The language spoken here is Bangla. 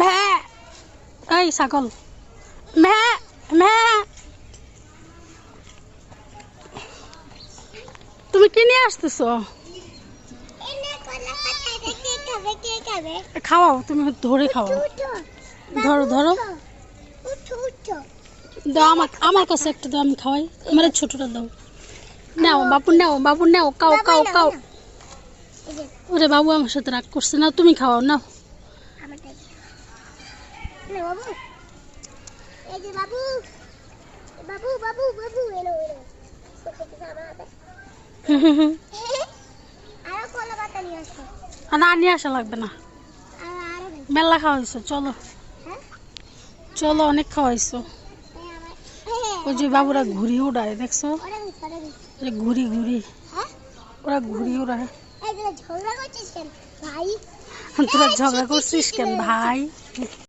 ম্যা এই ছাগল ম্যা ম্যা তুমি কি নিয়ে আসতেছো? খাওয়াও, তুমি ধরে খাওয়াও। ধরো ধরো, দাও আমার কাছে একটা দাও, আমি খাওয়াই। আমার ছোটটা দাও। নাও বাবু, নাও বাবু, নাও, কাও কাও কাও। ওরে বাবু আমার সাথে রাগ করছে না, তুমি খাওয়াও। নাও না, নিয়ে আসা লাগবে না, মেলা খাওয়াইছো। চলো চলো, অনেক খাওয়াইছো। ওই যে বাবুরা ঘুরি উড়ায়, দেখছো? ঘুরি ঘুরি, ওরা ঘুরি উড়ায়। তোরা ঝগড়া করছিস কেন ভাই?